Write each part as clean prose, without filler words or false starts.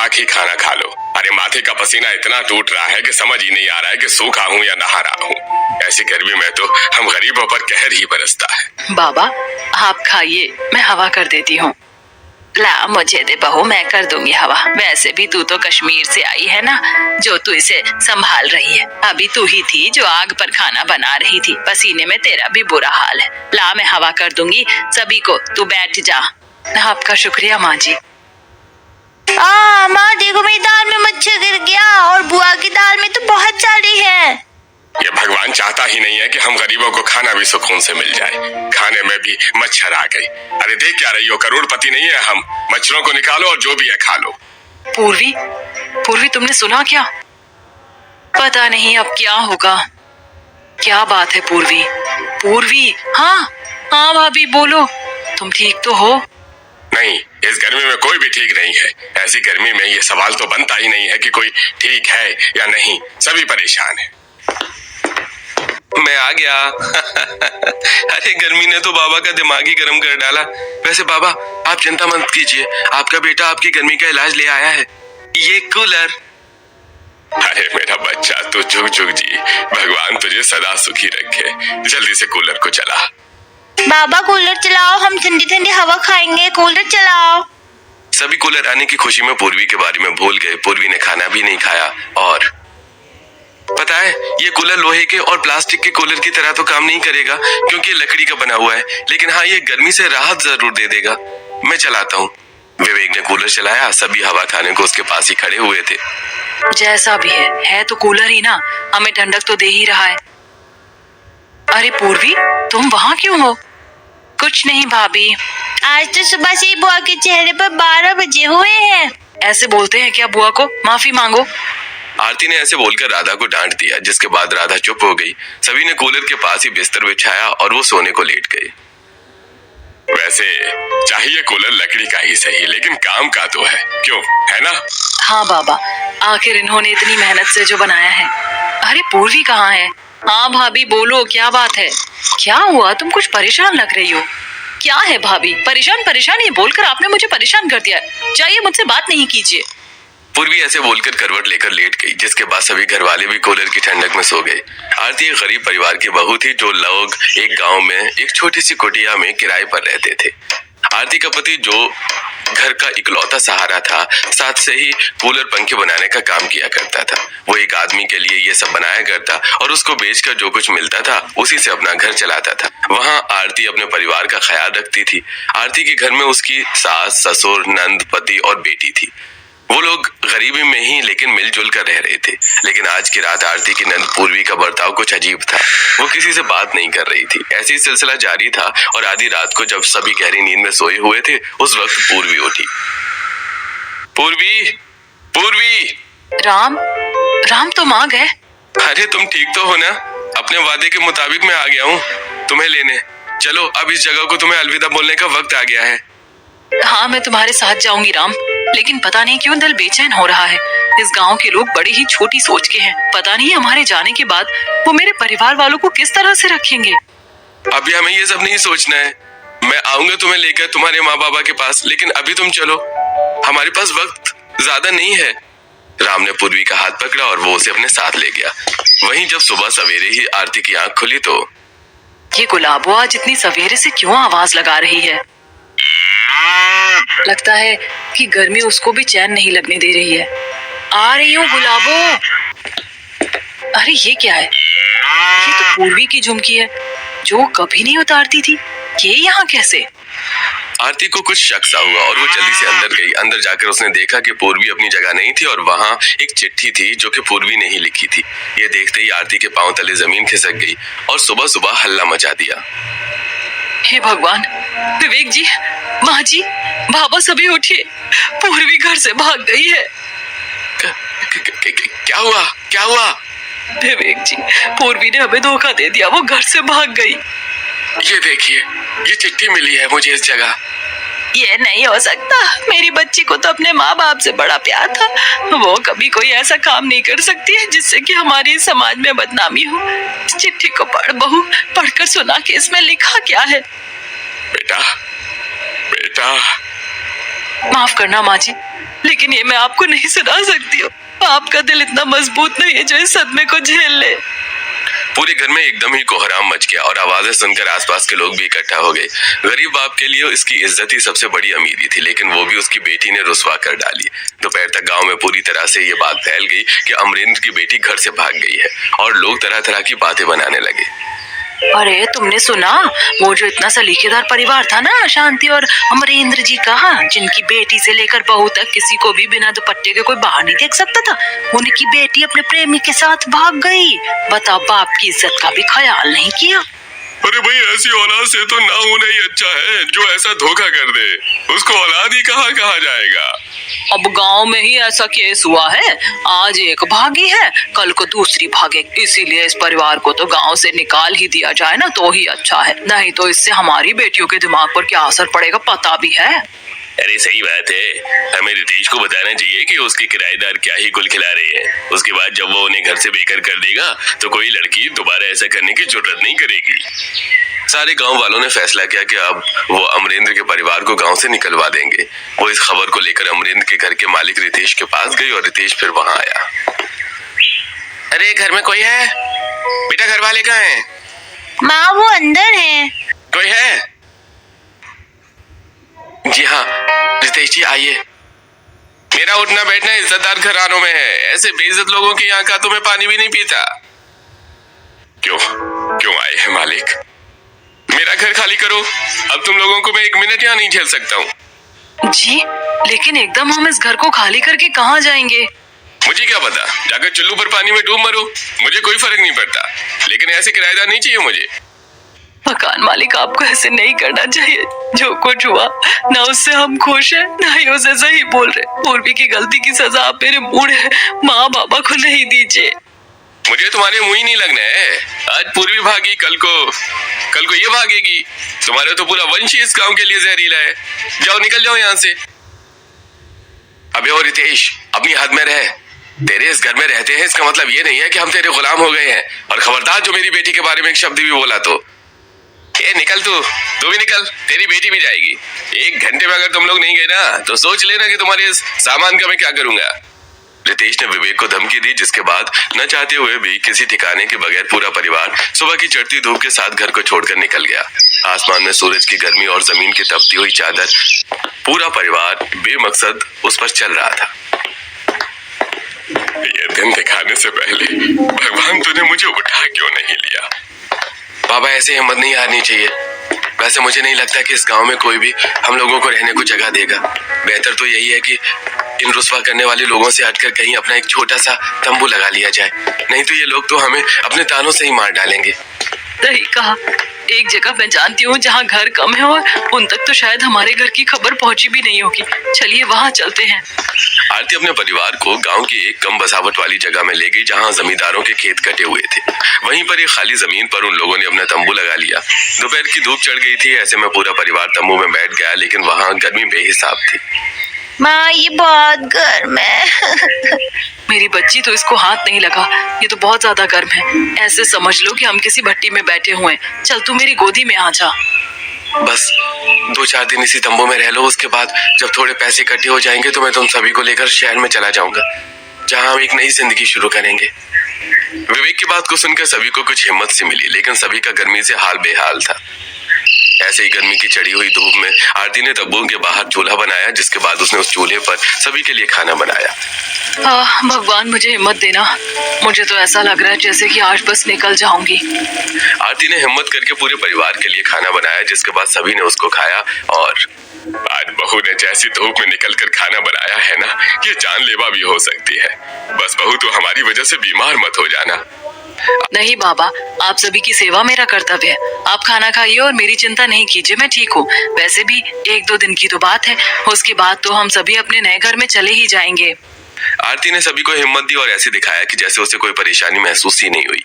खाक ही खाना खा लो। अरे माथे का पसीना इतना टूट रहा है कि समझ ही नहीं आ रहा है कि सूखा हूँ या नहा रहा हूँ। ऐसी गर्मी में तो हम गरीबों पर कहर ही बरसता है। बाबा आप खाइए, मैं हवा कर देती हूँ। ला मुझे दे बहू, मैं कर दूंगी हवा। वैसे भी तू तो कश्मीर से आई है ना, जो तू इसे संभाल रही है। अभी तू ही थी जो आग पर खाना बना रही थी, पसीने में तेरा भी बुरा हाल है। ला मैं हवा कर दूंगी सभी को, तू बैठ जा। आपका शुक्रिया माँ जी। माँ देखो मेरी दाल में मच्छर गिर गया और बुआ की दाल में तो बहुत सारी है। ये भगवान चाहता ही नहीं है कि हम गरीबों को खाना भी सुकून से मिल जाए। खाने में भी मच्छर आ गई। अरे देख क्या रही हो, करोड़पति नहीं है हम। मच्छरों को निकालो और जो भी है खा लो। पूर्वी तुमने सुना क्या? पता नहीं अब क्या होगा। क्या बात है पूर्वी? हाँ भाभी बोलो, तुम ठीक तो हो? नहीं, इस गर्मी में कोई भी ठीक नहीं है। ऐसी गर्मी में ये सवाल तो बनता ही नहीं है कि कोई ठीक है या नहीं। सभी परेशान है। मैं आ गया। अरे गर्मी ने तो बाबा का दिमाग ही गर्म कर डाला। वैसे बाबा आप चिंता मत कीजिए, आपका बेटा आपकी गर्मी का इलाज ले आया है, ये कूलर। अरे मेरा बच्चा तू जुग जुग जी, भगवान तुझे सदा सुखी रखे। जल्दी से कूलर को चला। बाबा कूलर चलाओ, हम ठंडी ठंडी हवा खाएंगे। कूलर चलाओ। सभी कूलर आने की खुशी में पूर्वी के बारे में भूल गए। पूर्वी ने खाना भी नहीं खाया। और पता है ये कूलर लोहे के और प्लास्टिक के कूलर की तरह तो काम नहीं करेगा, क्योंकि ये लकड़ी का बना हुआ है। लेकिन हाँ, ये गर्मी से राहत जरूर दे देगा। मैं चलाता हूँ। विवेक ने कूलर चलाया। सभी हवा खाने को उसके पास ही खड़े हुए थे। जैसा भी है तो कूलर ही ना, हमें ठंडक तो दे ही रहा है। अरे पूर्वी तुम वहाँ क्यों हो? कुछ नहीं भाभी, आज तो सुबह से ही बुआ के चेहरे पर 12 बजे हुए हैं। ऐसे बोलते हैं क्या बुआ को? माफी मांगो। आरती ने ऐसे बोलकर राधा को डांट दिया, जिसके बाद राधा चुप हो गई। सभी ने कूलर के पास ही बिस्तर बिछाया और वो सोने को लेट गए। वैसे चाहिए कूलर लकड़ी का ही सही, लेकिन काम का तो है, क्यों है ना? हाँ बाबा, आखिर इन्होंने इतनी मेहनत से जो बनाया है। अरे पूर्वी कहाँ है? हाँ भाभी बोलो, क्या बात है? क्या हुआ? तुम कुछ परेशान लग रही हो। क्या है भाभी? परेशान ये बोलकर आपने मुझे परेशान कर दिया। जाइए, मुझसे बात नहीं कीजिए। पूर्वी ऐसे बोलकर करवट लेकर लेट गई, जिसके बाद सभी घर वाले भी कूलर की ठंडक में सो गए। आरती एक गरीब परिवार की बहू थी, जो लोग एक गांव में एक छोटी सी कुटिया में किराए पर रहते थे। आरती का पति, जो घर का इकलौता सहारा था, साथ से ही कूलर पंखे बनाने का काम किया करता था। वो एक आदमी के लिए ये सब बनाया करता और उसको बेचकर जो कुछ मिलता था उसी से अपना घर चलाता था। वहाँ आरती अपने परिवार का ख्याल रखती थी। आरती के घर में उसकी सास, ससुर, नंद, पति और बेटी थी। वो लोग गरीबी में ही लेकिन मिलजुल कर रह रहे थे। लेकिन आज की रात आरती की नंद पूर्वी का बर्ताव कुछ अजीब था। वो किसी से बात नहीं कर रही थी। ऐसी सिलसिला जारी था और आधी रात को जब सभी गहरी नींद में सोए हुए थे, उस वक्त पूर्वी उठी। पूर्वी! राम तुम आ गए? अरे तुम ठीक तो हो ना? अपने वादे के मुताबिक मैं आ गया हूँ तुम्हें लेने। चलो अब इस जगह को तुम्हें अलविदा बोलने का वक्त आ गया है। हाँ मैं तुम्हारे साथ जाऊंगी राम, लेकिन पता नहीं क्यों दिल बेचैन हो रहा है। इस गांव के लोग बड़ी ही छोटी सोच के हैं। पता नहीं हमारे जाने के बाद वो मेरे परिवार वालों को किस तरह से रखेंगे। अभी हमें ये सब नहीं सोचना है। मैं आऊंगा तुम्हें लेकर तुम्हारे माँ बाबा के पास, लेकिन अभी तुम चलो, हमारे पास वक्त ज्यादा नहीं है। राम ने पूर्वी का हाथ पकड़ा और वो उसे अपने साथ ले गया। वहीं जब सुबह सवेरे ही आरती की आंख खुली तो ये गुलाबो आज इतनी सवेरे से क्यों आवाज लगा रही है? लगता है कि गर्मी उसको भी चैन नहीं लगने दे रही है। आ रही हूँ गुलाबो। अरे ये क्या है? ये तो पूर्वी की झुमकी है जो कभी नहीं उतारती थी। ये यहाँ कैसे? आरती को कुछ शक सा हुआ और वो जल्दी से अंदर गई। अंदर जाकर उसने देखा कि पूर्वी अपनी जगह नहीं थी और वहाँ एक चिट्ठी थी जो कि पूर्वी ने ही लिखी थी। ये देखते ही आरती के पांव तले जमीन खिसक गई और सुबह सुबह हल्ला मचा दिया। हे भगवान! विवेक जी, माँ जी, बाबा सभी उठिए, पूर्वी घर से भाग गई है। क्या हुआ? विवेक जी, पूर्वी ने हमें धोखा दे दिया, वो घर से भाग गई। ये देखिए, ये चिट्ठी मिली है मुझे इस जगह। ये नहीं हो सकता। मेरी बच्ची को तो अपने माँ बाप से बड़ा प्यार था। वो कभी कोई ऐसा काम नहीं कर सकती है जिससे कि हमारे समाज में बदनामी हो। इस चिट्ठी को पढ़ बहू, पढ़कर सुना कि इसमें लिखा क्या है। बेटा माफ करना माँ जी, लेकिन ये मैं आपको नहीं सुना सकती हूँ। आपका दिल इतना मजबूत नहीं है जो इस सदमे को झेल ले। पूरे घर में एकदम ही कोहराम मच गया और आवाजें सुनकर आसपास के लोग भी इकट्ठा हो गए। गरीब बाप के लिए इसकी इज्जत ही सबसे बड़ी अमीरी थी, लेकिन वो भी उसकी बेटी ने रुसवा कर डाली। दोपहर तक गांव में पूरी तरह से ये बात फैल गई कि अमरेंद्र की बेटी घर से भाग गई है और लोग तरह तरह की बातें बनाने लगे। अरे तुमने सुना, वो जो इतना सलीकेदार परिवार था ना, शांति और अमरेंद्र जी का, जिनकी बेटी से लेकर बहू तक किसी को भी बिना दुपट्टे के कोई बाहर नहीं देख सकता था, उनकी बेटी अपने प्रेमी के साथ भाग गई। बताओ, बाप की इज्जत का भी ख्याल नहीं किया। अरे भाई, ऐसी औलाद से तो ना होना ही अच्छा है। जो ऐसा धोखा कर दे उसको औलाद ही कहाँ जाएगा। अब गांव में ही ऐसा केस हुआ है, आज एक भागी है, कल को दूसरी भागे। इसीलिए इस परिवार को तो गांव से निकाल ही दिया जाए ना तो ही अच्छा है, नहीं तो इससे हमारी बेटियों के दिमाग पर क्या असर पड़ेगा पता भी है। अरे सही बात है, हमें रितेश को बताना चाहिए कि उसके किराएदार क्या ही कुल खिला रहे हैं। उसके बाद जब वो उन्हें घर से बेघर कर देगा तो कोई लड़की दोबारा ऐसा करने की जरूरत नहीं करेगी। सारे गांव वालों ने फैसला किया कि अब वो अमरेंद्र के परिवार को गांव से निकलवा देंगे। वो इस खबर को लेकर अमरेंद्र के घर के मालिक रितेश के पास गई और रितेश फिर वहां आया। अरे घर में कोई है? बेटा घर वाले कहाँ हैं? माँ वो अंदर है। कोई है? जी हाँ रितेश जी आइए। मेरा उठना बैठना इज्जतदार घरानों में है, ऐसे बेइज्जत लोगों की यहाँ का तो मैं पानी भी नहीं पीता। क्यों आए हैं मालिक? मेरा घर खाली करो, अब तुम लोगों को मैं 1 मिनट यहाँ नहीं झेल सकता हूँ। जी, लेकिन एकदम हम इस घर को खाली करके कहाँ जाएंगे? मुझे क्या पता, जाकर चुल्लू पर पानी में डूब मरो, मुझे कोई फर्क नहीं पड़ता, लेकिन ऐसे किराएदार नहीं चाहिए मुझे। मकान मालिक, आपको ऐसे नहीं करना चाहिए। जो कुछ हुआ ना उससे हम खुश हैं, ना ही उसे सही बोल रहे। पूर्वी की गलती की सजा आप मेरे बूढ़े माँ बाबा को नहीं दीजिए। मुझे तुम्हारे मुंह ही नहीं लगना है। आज पूर्वी भागी, कल को ये भागेगी। तुम्हारा तो पूरा वंश ही इस गांव के लिए जहरीला है। जाओ, निकल जाओ यहाँ से। अबे ओ रितेश, अपनी हद में रह। तेरे इस घर में रहते हैं इसका मतलब ये नहीं है कि हम तेरे गुलाम हो गए हैं। और खबरदार जो मेरी बेटी के बारे में एक शब्द भी बोला तो ए निकल, तू भी निकल, तेरी बेटी भी जाएगी। 1 घंटे में अगर तुम लोग नहीं गए ना तो सोच लेना कि तुम्हारे इस सामान का मैं क्या करूंगा। रितेश ने विवेक को धमकी दी, जिसके बाद न चाहते हुए भी किसी ठिकाने के बगैर पूरा परिवार सुबह की चढ़ती धूप के साथ घर को छोड़कर निकल गया। आसमान में सूरज की गर्मी और जमीन की तपती हुई चादर, पूरा परिवार बेमकसद उस पर चल रहा था। ये दिन दिखाने से पहले भगवान तूने मुझे उठा क्यों नहीं लिया? बाबा ऐसे हिम्मत नहीं हारनी चाहिए। वैसे मुझे नहीं लगता कि इस गांव में कोई भी हम लोगों को रहने को जगह देगा। बेहतर तो यही है कि इन रुसवा करने वाले लोगों से हटकर कहीं अपना एक छोटा सा तंबू लगा लिया जाए, नहीं तो ये लोग तो हमें अपने तानों से ही मार डालेंगे। सही कहा। एक जगह मैं जानती हूँ जहाँ घर कम है और उन तक तो शायद हमारे घर की खबर पहुँची भी नहीं होगी। चलिए वहाँ चलते हैं। आरती अपने परिवार को गांव की एक कम बसावट वाली जगह में ले गई जहां जमींदारों के खेत कटे हुए थे। वहीं पर एक खाली जमीन पर उन लोगों ने अपना तंबू लगा लिया। दोपहर की धूप चढ़ गई थी, ऐसे में पूरा परिवार तंबू में बैठ गया, लेकिन वहां गर्मी बेहिसाब थी। माँ ये बहुत गर्म है। मेरी बच्ची, तो इसको हाथ नहीं लगा, ये तो बहुत ज्यादा गर्म है। ऐसे समझ लो कि हम किसी भट्टी में बैठे हुए हैं। चल तू मेरी गोदी में आ जा। बस 2-4 दिन इसी तंबू में रह लो, उसके बाद जब थोड़े पैसे इकट्ठे हो जाएंगे तो मैं तुम सभी को लेकर शहर में चला जाऊंगा, जहां हम एक नई जिंदगी शुरू करेंगे। विवेक की बात को सुनकर सभी को कुछ हिम्मत सी मिली, लेकिन सभी का गर्मी से हाल बेहाल था। ऐसे ही गर्मी की चढ़ी हुई धूप में आरती ने तंबू के बाहर चूल्हा बनाया, जिसके बाद उसने उस चूल्हे पर सभी के लिए खाना बनाया। भगवान मुझे हिम्मत देना, मुझे तो ऐसा लग रहा है जैसे कि आज बस निकल जाऊंगी। आरती ने हिम्मत करके पूरे परिवार के लिए खाना बनाया, जिसके बाद सभी ने उसको खाया। और आज बहू ने जैसी धूप में निकलकर खाना बनाया है ना, ये जानलेवा भी हो सकती है। बस बहू तो हमारी वजह से बीमार मत हो जाना। नहीं बाबा, आप सभी की सेवा मेरा कर्तव्य है। आप खाना खाइए और मेरी चिंता नहीं कीजिए, मैं ठीक हूँ। वैसे भी 1-2 दिन की तो बात है, उसके बाद तो हम सभी अपने नए घर में चले ही जाएंगे। आरती ने सभी को हिम्मत दी और ऐसे दिखाया कि जैसे उसे कोई परेशानी महसूस ही नहीं हुई।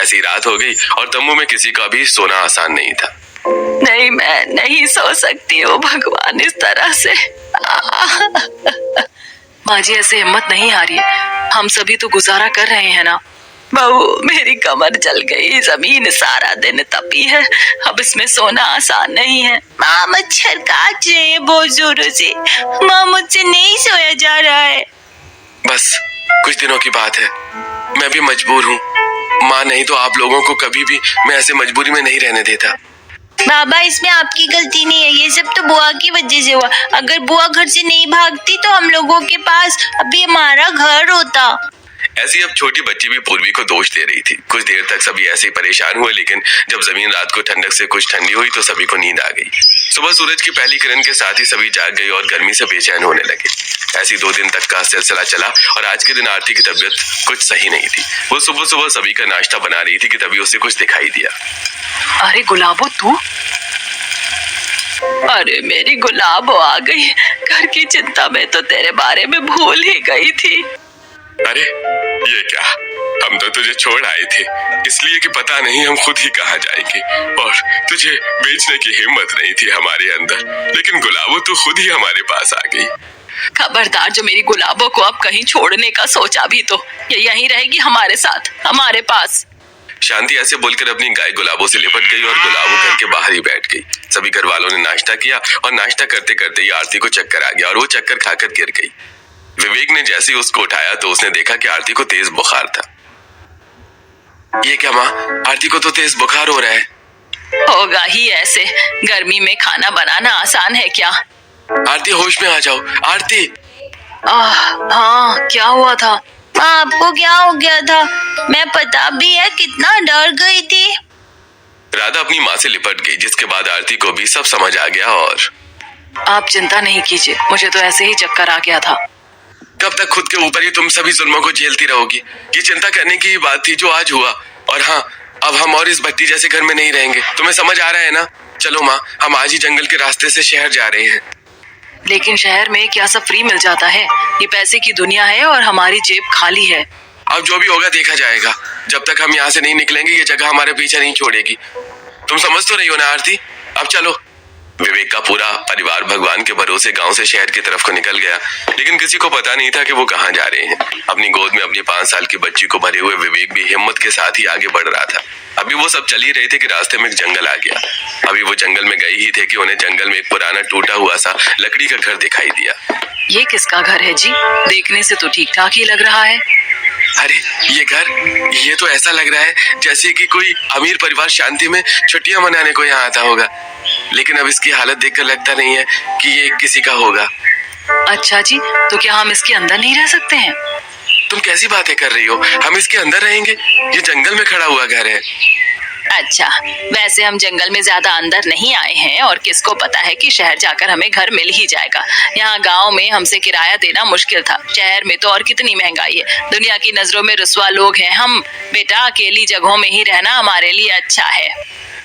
ऐसी रात हो गई और तंबू में किसी का भी सोना आसान नहीं था। नहीं, मैं नहीं सो सकती हूँ भगवान इस तरह से। माँ जी, ऐसे हिम्मत नहीं हारिए, हम सभी तो गुजारा कर रहे हैं ना। बहू, मेरी कमर जल गई, जमीन सारा दिन तपी है, अब इसमें सोना आसान नहीं है। माँ मच्छर काट रहे हैं बहुत जोरों से। माँ मुझसे नहीं सोया जा रहा है। बस कुछ दिनों की बात है, मैं भी मजबूर हूँ माँ, नहीं तो आप लोगों को कभी भी मैं ऐसे मजबूरी में नहीं रहने देता। बाबा, इसमें आपकी गलती नहीं है, ये सब तो बुआ की वजह से हुआ। अगर बुआ घर से नहीं भागती तो हम लोगों के पास अभी हमारा घर होता। ऐसी अब छोटी बच्ची भी पूर्वी को दोष दे रही थी। कुछ देर तक सभी ऐसे ही परेशान हुए, लेकिन जब जमीन रात को ठंडक से कुछ ठंडी हुई तो सभी को नींद आ गई। सुबह सूरज की पहली किरण के साथ ही सभी जाग गए और गर्मी से बेचैन होने लगे। ऐसी 2 दिन तक का सिलसिला चला और आज के दिन आरती की तबीयत कुछ सही नहीं थी। वो सुबह सुबह सभी का नाश्ता बना रही थी कि तभी उसे कुछ दिखाई दिया। अरे गुलाबो, तू? अरे मेरी गुलाबो आ गई। घर की चिंता में तो तेरे बारे में भूल ही गई थी। अरे ये क्या, हम तो तुझे छोड़ आए थे इसलिए कि पता नहीं हम खुद ही कहाँ जाएंगे, और तुझे बेचने की हिम्मत नहीं थी हमारे अंदर, लेकिन गुलाबो तू खुद ही हमारे पास आ गई। खबरदार, जो मेरी गुलाबो को अब कहीं छोड़ने का सोचा भी तो ये यहीं रहेगी हमारे साथ, हमारे पास। शांति ऐसे बोलकर अपनी गाय गुलाबो से लिपट गई और गुलाबो घर के बाहर ही बैठ गई। सभी घर वालों ने नाश्ता किया और नाश्ता करते करते ही आरती को चक्कर आ गया और वो चक्कर खाकर गिर गई। विवेक ने जैसे ही उसको उठाया तो उसने देखा कि आरती को तेज बुखार था। ये क्या माँ, आरती को तो तेज बुखार हो रहा है। होगा ही ऐसे, गर्मी में खाना बनाना आसान है क्या? आरती होश में आ जाओ, आरती। हाँ, क्या हुआ था? माँ, आपको क्या हो गया था? मैं पता भी है कितना डर गई थी। राधा अपनी माँ से लिपट गई, जिसके बाद आरती को भी सब समझ आ गया। और आप चिंता नहीं कीजिए, मुझे तो ऐसे ही चक्कर आ गया था। कब तक खुद के ऊपर ही तुम सभी जुल्मों को झेलती रहोगी? ये चिंता करने की बात थी जो आज हुआ। और हाँ, अब हम और इस भट्टी जैसे घर में नहीं रहेंगे, तुम्हें समझ आ रहा है ना? चलो माँ, हम आज ही जंगल के रास्ते से शहर जा रहे हैं। लेकिन शहर में क्या सब फ्री मिल जाता है? ये पैसे की दुनिया है और हमारी जेब खाली है। अब जो भी होगा देखा जाएगा। जब तक हम यहाँ से नहीं निकलेंगे ये जगह हमारे पीछे नहीं छोड़ेगी। तुम समझ तो रही हो ना आरती? अब चलो। विवेक का पूरा परिवार भगवान के भरोसे गांव से शहर की तरफ को निकल गया, लेकिन किसी को पता नहीं था कि वो कहाँ जा रहे हैं। अपनी गोद में अपनी 5 साल की बच्ची को भरे हुए विवेक भी हिम्मत के साथ ही आगे बढ़ रहा था। अभी वो सब चल ही रहे थे कि रास्ते में एक जंगल आ गया। अभी वो जंगल में गए ही थे कि उन्हें जंगल में एक पुराना टूटा हुआ सा लकड़ी का घर दिखाई दिया। ये किसका घर है जी? देखने से तो ठीक ठाक ही लग रहा है। अरे ये घर, ये तो ऐसा लग रहा है जैसे कि कोई अमीर परिवार शांति में छुट्टियां मनाने को यहाँ आता होगा, लेकिन अब इसकी हालत देखकर लगता नहीं है कि ये किसी का होगा। अच्छा जी, तो क्या हम इसके अंदर नहीं रह सकते हैं? तुम कैसी बातें कर रही हो? हम इसके अंदर रहेंगे? ये जंगल में खड़ा हुआ घर है। अच्छा, वैसे हम जंगल में ज्यादा अंदर नहीं आए हैं और किसको पता है कि शहर जाकर हमें घर मिल ही जाएगा। यहाँ गांव में हमसे किराया देना मुश्किल था, शहर में तो और कितनी महंगाई है। दुनिया की नजरों में रुस्वा लोग हैं हम। बेटा, अकेली जगहों में ही रहना हमारे लिए अच्छा है।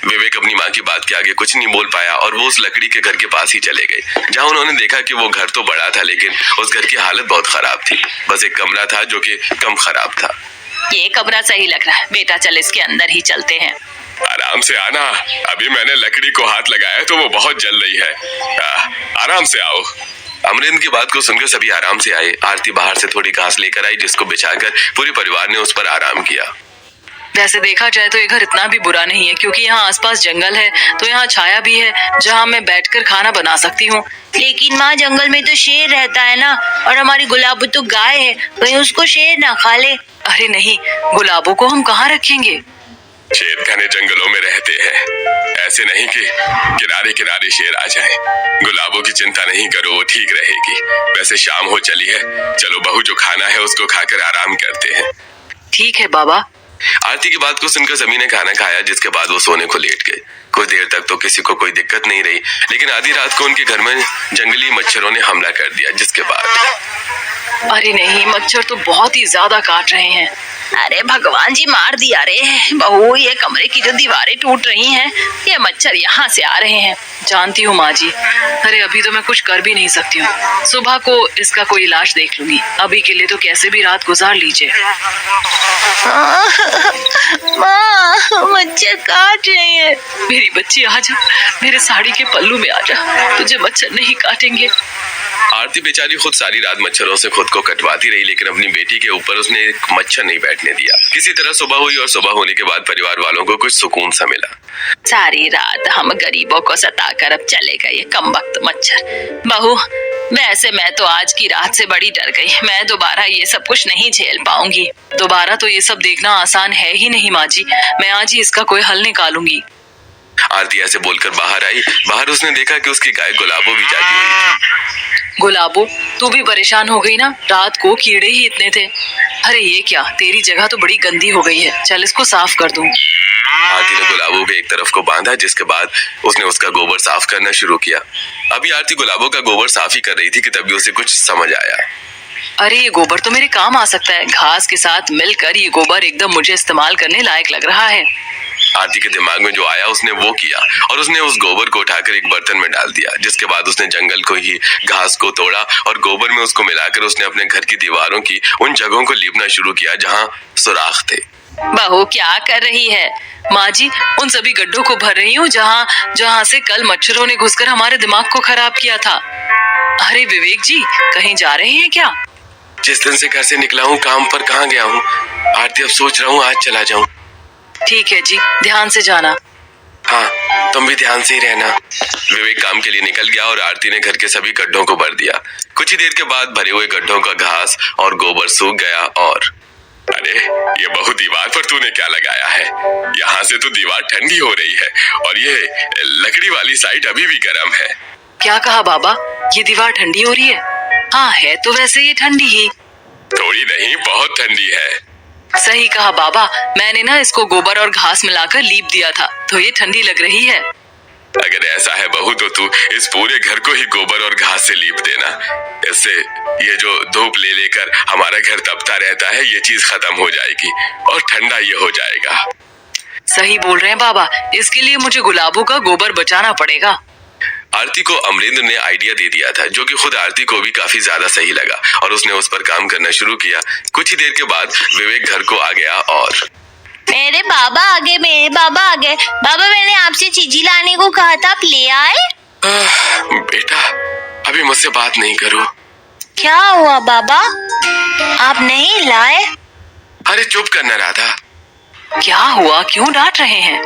विवेक अपनी माँ की बात के आगे कुछ नहीं बोल पाया और वो उस लकड़ी के घर के पास ही चले गए, जहाँ उन्होंने देखा कि वो घर तो बड़ा था, लेकिन उस घर की हालत बहुत खराब थी। बस एक कमरा था जो कि कम खराब था। ये कमरा सही लग रहा है बेटा, चल इसके अंदर ही चलते हैं। आराम से आना, अभी मैंने लकड़ी को हाथ लगाया तो वो बहुत जल रही है। आराम से आओ। अमरिंद की बात को सुनकर सभी आराम से आए। आरती बाहर से थोड़ी घास लेकर आई, जिसको बिछाकर पूरे परिवार ने उस पर आराम किया। वैसे देखा जाए तो ये घर इतना भी बुरा नहीं है, क्योंकि यहाँ आसपास जंगल है तो यहाँ छाया भी है जहाँ मैं बैठकर खाना बना सकती हूँ। लेकिन माँ, जंगल में तो शेर रहता है ना, और हमारी गुलाबो तो गाय है, कहीं उसको शेर ना खा ले। अरे नहीं, गुलाबों को हम कहाँ रखेंगे? शेर घने जंगलों में रहते हैं, ऐसे नहीं कि किनारे किनारे शेर आ जाए। गुलाबों की चिंता नहीं करो, वो ठीक रहेगी। वैसे शाम हो चली है, चलो बहू जो खाना है उसको खाकर आराम करते हैं। ठीक है बाबा। आरती की बात को सुनकर सभी ने खाना खाया, जिसके बाद वो सोने को लेट गए। कुछ देर तक तो किसी को कोई दिक्कत नहीं रही, लेकिन आधी रात को उनके घर में जंगली मच्छरों ने हमला कर दिया, जिसके बाद अरे नहीं, मच्छर तो बहुत ही ज्यादा काट रहे हैं। अरे भगवान जी, मार दिया रे बहू, ये कमरे की जो दीवारें टूट रही हैं, ये मच्छर यहाँ से आ रहे हैं। जानती हूँ माँ जी, अरे अभी तो मैं कुछ कर भी नहीं सकती हूँ। सुबह को इसका कोई इलाज देख लूंगी, अभी के लिए तो कैसे भी रात गुजार लीजिए। माँ, मच्छर काट रहे हैं। मेरी बच्ची आजा, मेरे साड़ी के पल्लू में आजा, तुझे मच्छर नहीं काटेंगे। आरती बेचारी खुद सारी रात मच्छरों से खुद को कटवाती रही, लेकिन अपनी बेटी के ऊपर उसने एक मच्छर नहीं बैठ कटने दिया। किसी तरह सुबह हुई और सुबह होने के बाद परिवार वालों को कुछ सुकून सा मिला। सारी रात हम गरीबों को सताकर अब चले गए कमबख्त मच्छर। बहू, वैसे मैं तो आज की रात से बड़ी डर गई। मैं दोबारा ये सब कुछ नहीं झेल पाऊंगी। दोबारा तो ये सब देखना आसान है ही नहीं माँ जी। मैं आज ही इसका कोई हल निकालूंगी। आरती ऐसे बोलकर बाहर आई। बाहर उसने देखा कि उसकी गाय गुलाबो भी जागी हुई थी। गुलाबो, तू भी परेशान हो गई ना? रात को कीड़े ही इतने थे। अरे ये क्या, तेरी जगह तो बड़ी गंदी हो गई है। चल इसको साफ कर दूं। आरती ने गुलाबो के एक तरफ को बांधा, जिसके बाद उसने उसका गोबर साफ करना शुरू किया। अभी आरती गुलाबो का गोबर साफ ही कर रही थी कि तभी उसे कुछ समझ आया। अरे ये गोबर तो मेरे काम आ सकता है। घास के साथ मिलकर ये गोबर एकदम मुझे इस्तेमाल करने लायक लग रहा है। आरती के दिमाग में जो आया उसने वो किया और उसने उस गोबर को उठाकर एक बर्तन में डाल दिया। जिसके बाद उसने जंगल को ही घास को तोड़ा और गोबर में उसको मिलाकर उसने अपने घर की दीवारों की उन जगहों को लीपना शुरू किया जहाँ सुराख थे। बहू क्या कर रही है? माँ जी, उन सभी गड्ढों को भर रही हूँ जहाँ से कल मच्छरों ने घुसकर हमारे दिमाग को खराब किया था। अरे विवेक जी, कहीं जा रहे हैं क्या? जिस दिन से घर से निकला हूँ काम पर कहाँ गया हूँ आरती, अब सोच रहा हूँ आज चला जाऊँ। ठीक है जी, ध्यान से जाना। हाँ, तुम भी ध्यान से ही रहना। विवेक काम के लिए निकल गया और आरती ने घर के सभी गड्ढों को भर दिया। कुछ ही देर के बाद भरे हुए गड्ढों का घास और गोबर सूख गया। और अरे ये बहु दीवार पर तूने क्या लगाया है? यहाँ से तो दीवार ठंडी हो रही है और ये लकड़ी वाली साइड अभी भी गर्म है। क्या कहा बाबा? ये दीवार ठंडी हो रही है? हाँ, है तो वैसे ये ठंडी ही। थोड़ी नहीं, बहुत ठंडी है। सही कहा बाबा, मैंने ना इसको गोबर और घास मिलाकर लीप दिया था तो ये ठंडी लग रही है। अगर ऐसा है बहू तो तू इस पूरे घर को ही गोबर और घास से लीप देना। इससे ये जो धूप ले लेकर हमारा घर तपता रहता है ये चीज खत्म हो जाएगी और ठंडा ये हो जाएगा। सही बोल रहे हैं बाबा, इसके लिए मुझे गुलाबों का गोबर बचाना पड़ेगा। आरती को अमरेंद्र ने आइडिया दे दिया था जो कि खुद आरती को भी काफी ज्यादा सही लगा और उसने उस पर काम करना शुरू किया। कुछ ही देर के बाद विवेक घर को आ गया और मेरे बाबा आ गए, मेरे बाबा आ गए। बाबा, मैंने आपसे चीजी लाने को कहा था, आप ले आए? बेटा अभी मुझसे बात नहीं करो। क्या हुआ बाबा, आप नहीं लाए? अरे चुप करना राधा। क्या हुआ, क्यों डांट रहे हैं?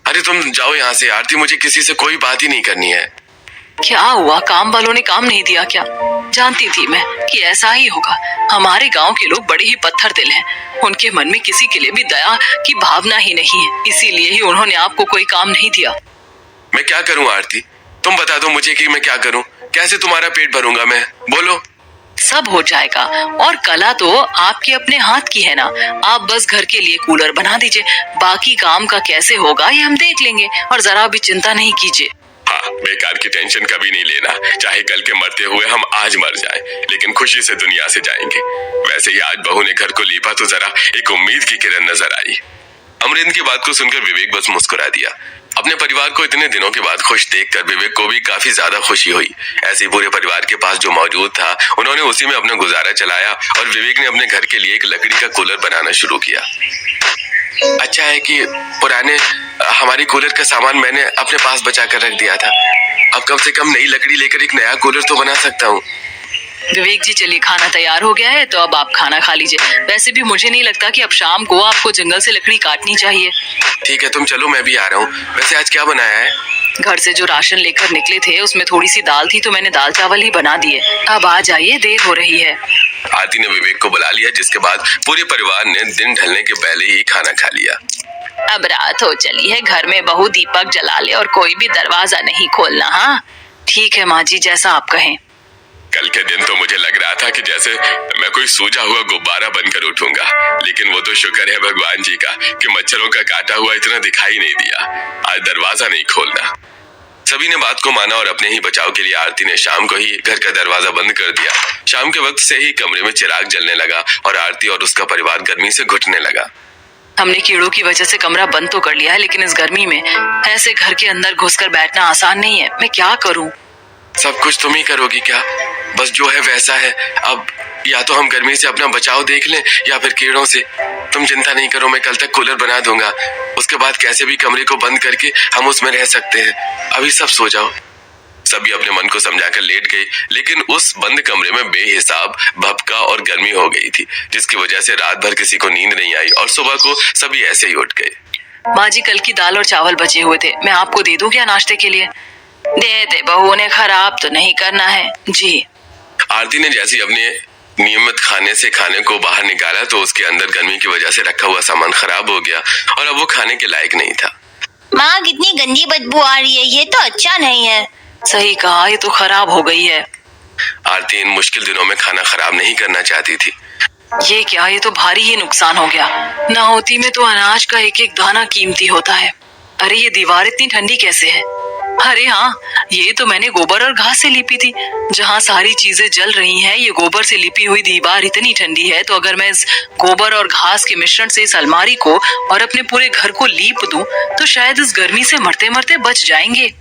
अरे तुम जाओ यहाँ से। आरती, मुझे किसी से कोई बात ही नहीं करनी है। क्या हुआ, काम वालों ने काम नहीं दिया क्या? जानती थी मैं कि ऐसा ही होगा। हमारे गांव के लोग बड़े ही पत्थर दिल हैं। उनके मन में किसी के लिए भी दया की भावना ही नहीं है, इसीलिए ही उन्होंने आपको कोई काम नहीं दिया। मैं क्या करूँ आरती, तुम बता दो मुझे कि मैं क्या करूँ। कैसे तुम्हारा पेट भरूंगा मैं, बोलो। सब हो जाएगा और कला तो आपके अपने हाथ की है ना। आप बस घर के लिए कूलर बना दीजिए, बाकी काम का कैसे होगा ये हम देख लेंगे और जरा भी चिंता नहीं कीजिए। हाँ, बेकार की टेंशन कभी नहीं लेना। चाहे कल के मरते हुए हम आज मर जाएं, लेकिन खुशी से दुनिया से जाएंगे। वैसे ही आज बहू ने घर को लीपा तो जरा एक उम्मीद की किरण नजर आई। अमरेंद्र की बात को सुनकर विवेक बस मुस्कुरा दिया। अपने परिवार को इतने दिनों के बाद खुश देखकर विवेक को भी काफी ज्यादा खुशी हुई। ऐसे पूरे परिवार के पास जो मौजूद था उन्होंने उसी में अपना गुजारा चलाया और विवेक ने अपने घर के लिए एक लकड़ी का कूलर बनाना शुरू किया। अच्छा है कि पुराने हमारी कूलर का सामान मैंने अपने पास बचा कर रख दिया था। अब कम से कम नई लकड़ी लेकर एक नया कूलर तो बना सकता हूँ। विवेक जी, चलिए खाना तैयार हो गया है तो अब आप खाना खा लीजिए। वैसे भी मुझे नहीं लगता कि अब शाम को आपको जंगल से लकड़ी काटनी चाहिए। ठीक है, तुम चलो, मैं भी आ रहा हूँ। वैसे आज क्या बनाया है? घर से जो राशन लेकर निकले थे उसमें थोड़ी सी दाल थी तो मैंने दाल चावल ही बना दिए। अब आ जाइए, देर हो रही है। आरती ने विवेक को बुला लिया, जिसके बाद पूरे परिवार ने दिन ढलने के पहले ही खाना खा लिया। अब रात हो चली है, घर में बहू दीपक जला ले और कोई भी दरवाजा नहीं खोलना। हाँ ठीक है माँ जी, जैसा आप कहें। कल के दिन तो मुझे लग रहा था कि जैसे मैं कोई सूजा हुआ गुब्बारा बनकर उठूंगा, लेकिन वो तो शुक्र है भगवान जी का कि मच्छरों का काटा हुआ इतना दिखाई नहीं दिया। आज दरवाजा नहीं खोलना। सभी ने बात को माना और अपने ही बचाव के लिए आरती ने शाम को ही घर का दरवाजा बंद कर दिया। शाम के वक्त से ही कमरे में चिराग जलने लगा और आरती और उसका परिवार गर्मी से घुटने लगा। हमने कीड़ों की वजह से कमरा बंद तो कर लिया है, लेकिन इस गर्मी में ऐसे घर के अंदर घुसकर बैठना आसान नहीं है। मैं क्या करूं? सब कुछ तुम ही करोगी क्या? बस जो है वैसा है। अब या तो हम गर्मी से अपना बचाव देख लें या फिर कीड़ों से। तुम चिंता नहीं करो, मैं कल तक कूलर बना दूंगा। उसके बाद कैसे भी कमरे को बंद करके हम उसमें रह सकते हैं। अभी सब सो जाओ। सभी अपने मन को समझाकर लेट गए, लेकिन उस बंद कमरे में बेहिसाब भपका और गर्मी हो गई थी, जिसकी वजह से रात भर किसी को नींद नहीं आई और सुबह को सभी ऐसे ही उठ गए। माँ जी, कल की दाल और चावल बचे हुए थे, मैं आपको दे दूं क्या नाश्ते के लिए? दे दे बहू, उन्हें खराब तो नहीं करना है। जी। आरती ने जैसे अपने नियमित खाने से खाने को बाहर निकाला तो उसके अंदर गर्मी की वजह से रखा हुआ सामान खराब हो गया और अब वो खाने के लायक नहीं था। माँ, कितनी गंदी बदबू आ रही है, ये तो अच्छा नहीं है। सही कहा, ये तो खराब हो गई है। आरती इन मुश्किल दिनों में खाना खराब नहीं करना चाहती थी। ये क्या, ये तो भारी ही नुकसान हो गया। ना होती में तो अनाज का एक एक दाना कीमती होता है। अरे ये दीवार इतनी ठंडी कैसे है? अरे हाँ, ये तो मैंने गोबर और घास से लिपी थी। जहाँ सारी चीजें जल रही हैं, ये गोबर से लिपी हुई दीवार इतनी ठंडी है, तो अगर मैं इस गोबर और घास के मिश्रण से इस अलमारी को और अपने पूरे घर को लीप दूं, तो शायद इस गर्मी से मरते मरते बच जाएंगे।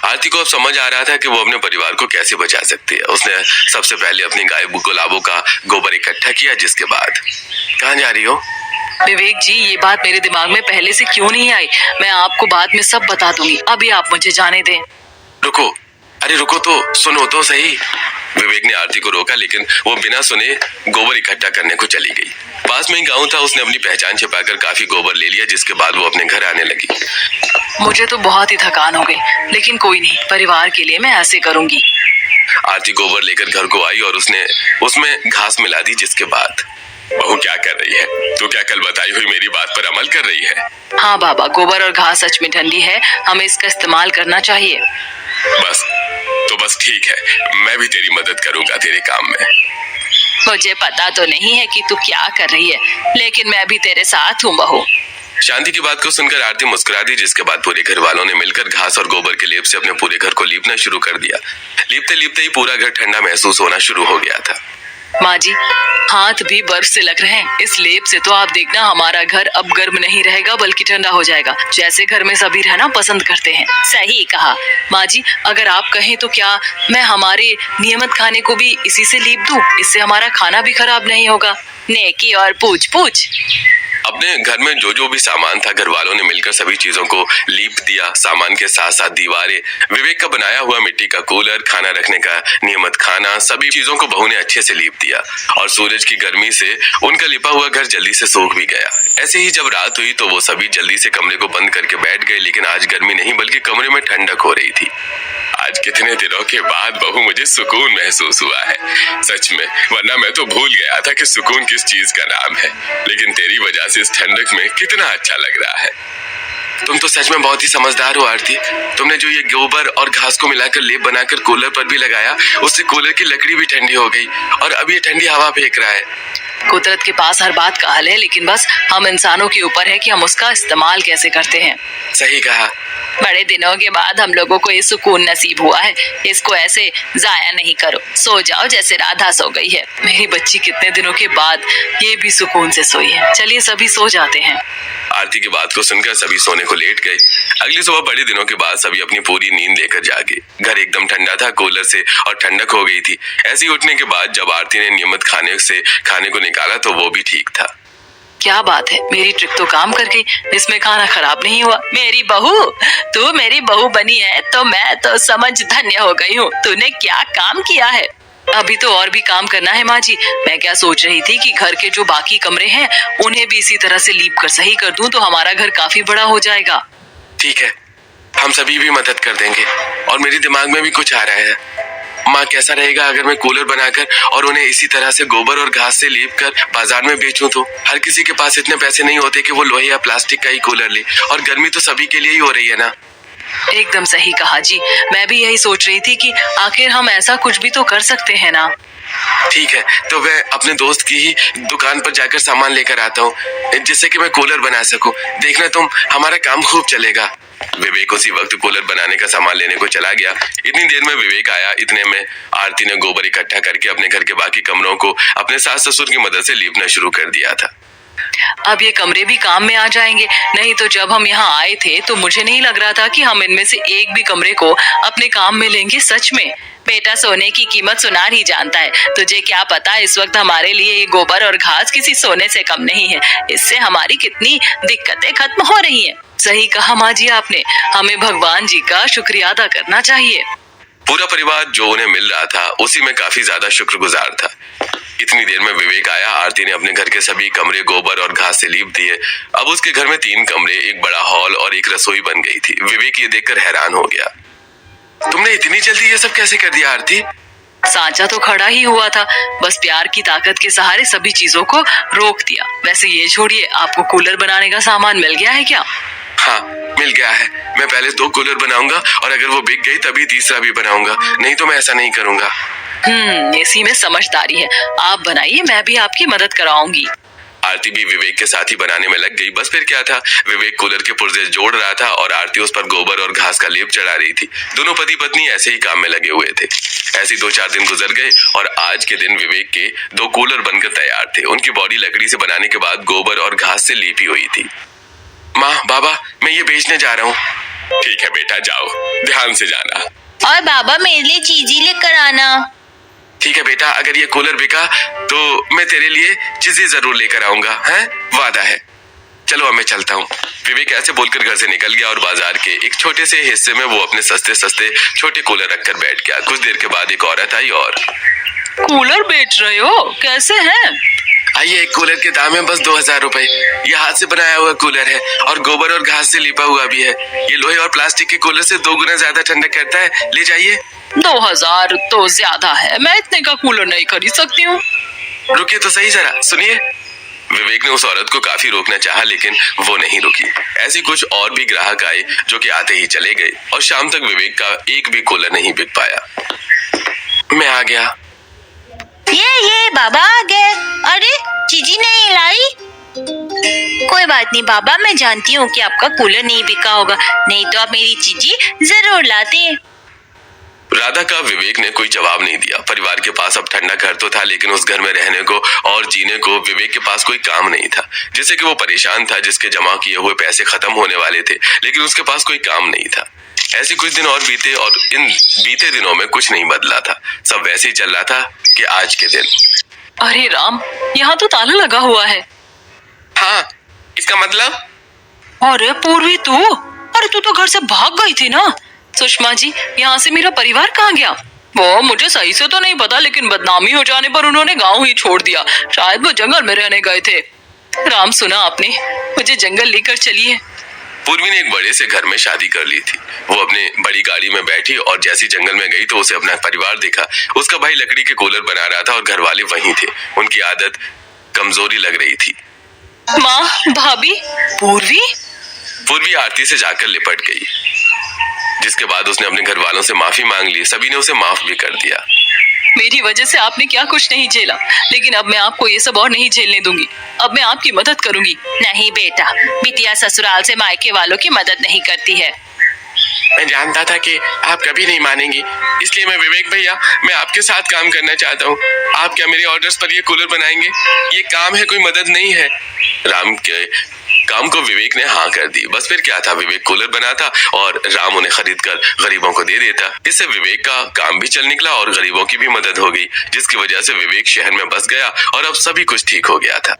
आरती को अब समझ आ रहा था कि वो अपने परिवार को कैसे बचा सकती है। उसने सबसे पहले अपनी गाय गुलाबों का गोबर इकट्ठा किया, जिसके बाद कहाँ जा रही हो? विवेक जी, ये बात मेरे दिमाग में पहले से क्यों नहीं आई? मैं आपको बाद में सब बता दूंगी, अभी आप मुझे जाने दें। रुको, अरे रुको तो, सुनो तो सही। विवेक ने आरती को रोका, लेकिन वो बिना सुने गोबर इकट्ठा करने को चली गई। पास में ही गांव था, उसने अपनी पहचान छिपाकर काफी गोबर ले लिया, जिसके बाद वो अपने घर आने लगी। मुझे तो बहुत ही थकान हो गई, लेकिन कोई नहीं, परिवार के लिए मैं ऐसे करूंगी। आरती गोबर लेकर घर को आई और उसने उसमें घास मिला दी, जिसके बाद बहू क्या कर रही है? तू क्या कल बताई हुई मेरी बात पर अमल कर रही है? हाँ बाबा, गोबर और घास सच में ठंडी है, हमें इसका इस्तेमाल करना चाहिए। बस ठीक है, मैं भी तेरी मदद करूंगा तेरे काम में। मुझे पता तो नहीं है कि तू क्या कर रही है, लेकिन मैं भी तेरे साथ हूँ बहू। शांति की बात को सुनकर आरती मुस्कुरा दी, जिसके बाद पूरे घर वालों ने मिलकर घास और गोबर के लेप से अपने पूरे घर को लीपना शुरू कर दिया। लीपते लीपते ही पूरा घर ठंडा महसूस होना शुरू हो गया था। माँ जी, हाथ भी बर्फ से लग रहे हैं। इस लेप से तो आप देखना, हमारा घर अब गर्म नहीं रहेगा बल्कि ठंडा हो जाएगा, जैसे घर में सभी रहना पसंद करते हैं। सही कहा माँ जी, अगर आप कहें तो क्या मैं हमारे नियमित खाने को भी इसी से लीप दूं? इससे हमारा खाना भी खराब नहीं होगा। नेकी और पूछ पूछ। अपने घर में जो जो भी सामान था, घर वालों ने मिलकर सभी चीजों को लीप दिया। सामान के साथ साथ दीवारें, विवेक का बनाया हुआ मिट्टी का कूलर, खाना रखने का नियमित खाना, सभी चीजों को बहू ने अच्छे से लीप दिया और सूरज की गर्मी से उनका लिपा हुआ घर जल्दी से सूख भी गया। ऐसे ही जब रात हुई तो वो सभी जल्दी से कमरे को बंद करके बैठ गए, लेकिन आज गर्मी नहीं बल्कि कमरे में ठंडक हो रही थी। आज कितने दिनों के बाद बहू मुझे सुकून महसूस हुआ है, सच में, वरना मैं तो भूल गया था कि सुकून किस चीज का नाम है। लेकिन तेरी वजह से इस ठंडक में कितना अच्छा लग रहा है। तुम तो सच में बहुत ही समझदार हो आरती। तुमने जो ये गोबर और घास को मिलाकर लेप बनाकर कूलर पर भी लगाया, उससे कूलर की लकड़ी भी ठंडी हो गई और अब ये ठंडी हवा फेंक रहा है। कुदरत के पास हर बात का हल है, लेकिन बस हम इंसानों के ऊपर है कि हम उसका इस्तेमाल कैसे करते हैं। सही कहा। बड़े दिनों के बाद हम लोगों को ये सुकून नसीब हुआ है, इसको ऐसे जाया नहीं करो। सो जाओ जैसे राधा सो गई है। मेरी बच्ची कितने दिनों के बाद ये भी सुकून से सोई है। चलिए सभी सो जाते हैं। आरती की बात को सुनकर सभी सोने को लेट गए। अगली सुबह बड़े दिनों के बाद सभी अपनी पूरी नींद लेकर जागे। घर एकदम ठंडा था कूलर से और ठंडक हो गई थी। ऐसे ही उठने के बाद जब आरती ने नियमित खाने से खाने को निकाला तो वो भी ठीक था। क्या बात है, मेरी ट्रिक तो काम कर गई, इसमें खाना खराब नहीं हुआ। मेरी बहू, तू मेरी बहू बनी है तो मैं तो समझ धन्य हो गई हूँ। तूने क्या काम किया है। अभी तो और भी काम करना है माँ जी। मैं क्या सोच रही थी कि घर के जो बाकी कमरे हैं उन्हें भी इसी तरह से लीप कर सही कर दूं, तो हमारा घर काफी बड़ा हो जाएगा। ठीक है, हम सभी भी मदद कर देंगे। और मेरे दिमाग में भी कुछ आ रहा है। माँ, कैसा रहेगा अगर मैं कूलर बनाकर और उन्हें इसी तरह से गोबर और घास से लीप कर बाजार में बेचूं? तो हर किसी के पास इतने पैसे नहीं होते कि वो लोहे या प्लास्टिक का ही कूलर ले, और गर्मी तो सभी के लिए ही हो रही है ना। एकदम सही कहा जी, मैं भी यही सोच रही थी कि आखिर हम ऐसा कुछ भी तो कर सकते हैं ना। ठीक है, तो मैं अपने दोस्त की ही दुकान पर जाकर सामान लेकर आता हूँ, जिससे कि मैं कूलर बना सकूं। देखना तुम, हमारा काम खूब चलेगा। विवेक उसी वक्त कूलर बनाने का सामान लेने को चला गया। इतनी देर में विवेक आया। इतने में आरती ने गोबर इकट्ठा करके अपने घर के बाकी कमरों को अपने सास ससुर की मदद से लीपना शुरू कर दिया था। अब ये कमरे भी काम में आ जाएंगे। नहीं तो जब हम यहाँ आए थे तो मुझे नहीं लग रहा था कि हम इनमें से एक भी कमरे को अपने काम में लेंगे। सच में बेटा सोने की कीमत सुनार ही जानता है। तुझे क्या पता, इस वक्त हमारे लिए ये गोबर और घास किसी सोने से कम नहीं है। इससे हमारी कितनी दिक्कतें खत्म हो रही हैं। सही कहा माँ जी आपने, हमें भगवान जी का शुक्रिया अदा करना चाहिए। पूरा परिवार जो उन्हें मिल रहा था उसी में काफी ज्यादा शुक्रगुजार था। इतनी देर में विवेक आया। आरती ने अपने घर के सभी कमरे गोबर और घास से लीप दिए। अब उसके घर में 3 कमरे, एक बड़ा हॉल और एक रसोई बन गई थी। विवेक ये देखकर हैरान हो गया। तुमने इतनी जल्दी ये सब कैसे कर दिया आरती? सांचा तो खड़ा ही हुआ था, बस प्यार की ताकत के सहारे सभी चीजों को रोक दिया। वैसे ये छोड़िए, आपको कूलर बनाने का सामान मिल गया है क्या? हाँ, मिल गया है। मैं पहले 2 कूलर बनाऊंगा और अगर वो बिक गई तभी तीसरा भी बनाऊंगा, नहीं तो मैं ऐसा नहीं करूंगा। इसी में समझदारी है। आप बनाइए, मैं भी आपकी मदद कराऊंगी। आरती भी विवेक के साथ ही बनाने में लग गई। बस फिर क्या था, विवेक कूलर के पुर्जे जोड़ रहा था और आरती उस पर गोबर और घास का लेप चढ़ा रही थी। दोनों पति पत्नी ऐसे ही काम में लगे हुए थे। ऐसे 2-4 दिन गुजर गए और आज के दिन विवेक के 2 कूलर बनकर तैयार थे। उनकी बॉडी लकड़ी से बनाने के बाद गोबर और घास से लीपी हुई थी। माँ, बाबा, मैं ये बेचने जा रहा हूँ। ठीक है बेटा, जाओ, ध्यान से जाना। और बाबा मेरे लिए चीजी लेकर आना। ठीक है बेटा, अगर ये कूलर बिका तो मैं तेरे लिए चीजें जरूर लेकर आऊंगा, हैं? वादा है। चलो अब मैं चलता हूँ। विवेक ऐसे बोलकर घर से निकल गया और बाजार के एक छोटे से हिस्से में वो अपने सस्ते सस्ते छोटे कूलर रखकर बैठ गया। कुछ देर के बाद एक औरत आई और कूलर बेच रहे हो? कैसे हैं? आइए, एक कूलर के दाम है बस 2000 रुपए। ये हाथ से बनाया हुआ कूलर है और गोबर और घास से लिपा हुआ भी है। ये लोहे और प्लास्टिक के कूलर से 2 गुना ज्यादा ठंडक करता है। ले जाइए। 2000 तो ज्यादा है, मैं इतने का कूलर नहीं खरीद सकती हूँ। रुकिए तो सही, जरा सुनिए। विवेक ने उस औरत को काफी रोकना चाहा लेकिन वो नहीं रुकी। ऐसी कुछ और भी ग्राहक आए जो कि आते ही चले गए और शाम तक विवेक का एक भी कूलर नहीं बिक पाया। मैं आ गया। ये बाबा आ गए। अरे चीजी नहीं लाई? कोई बात नहीं बाबा, मैं जानती हूँ कि आपका कूलर नहीं बिका होगा, नहीं तो आप मेरी चीजी जरूर लाते। राधा का विवेक ने कोई जवाब नहीं दिया। परिवार के पास अब ठंडा घर तो था लेकिन उस घर में रहने को और जीने को विवेक के पास कोई काम नहीं था, जिससे कि वो परेशान था। जिसके जमा किए हुए पैसे खत्म होने वाले थे लेकिन उसके पास कोई काम नहीं था। ऐसे कुछ दिन और बीते और इन बीते दिनों में कुछ नहीं बदला था। सब वैसे ही चल रहा था कि आज के दिन। अरे राम, यहाँ तो ताला लगा हुआ है। हाँ, इसका मतलब? अरे पूर्वी, तू तो घर से भाग गई थी ना। सुषमा जी, यहाँ से मेरा परिवार कहाँ गया? वो मुझे सही से तो नहीं पता, लेकिन बदनामी हो जाने पर उन्होंने गांव ही छोड़ दिया। शायद वो जंगल में रहने गए थे। राम, सुना आपने? मुझे जंगल लेकर चलिए। पूर्वी ने एक बड़े से घर में शादी कर ली थी। वो अपने बड़ी गाड़ी में बैठी और जैसी जंगल में गई तो उसे अपना परिवार दिखा। उसका भाई लकड़ी के कूलर बना रहा था और घर वाले वहीं थे। उनकी आदत कमजोरी लग रही थी। माँ, भाभी, पूर्वी आरती से जाकर लिपट गई, जिसके बाद उसने अपने घर वालों से माफी मांग ली। सभी ने उसे माफ भी कर दिया। मेरी वजह से आपने क्या कुछ नहीं झेला, लेकिन अब मैं आपको ये सब और नहीं झेलने दूंगी। अब मैं आपकी मदद करूंगी। नहीं बेटा, बिटिया ससुराल से मायके वालों की मदद नहीं करती है। मैं जानता था कि आप कभी नहीं मानेंगी, इसलिए मैं विवेक भैया, मैं आपके साथ काम करना चाहता हूँ। आप क्या मेरे ऑर्डर्स पर ये कूलर बनाएंगे? ये काम है, कोई मदद नहीं है। राम के काम को विवेक ने हाँ कर दी। बस फिर क्या था, विवेक कूलर बनाता और राम उन्हें खरीद कर गरीबों को दे देता। इससे विवेक का काम भी चल निकला और गरीबों की भी मदद हो गई, जिसकी वजह से विवेक शहर में बस गया और अब सभी कुछ ठीक हो गया था।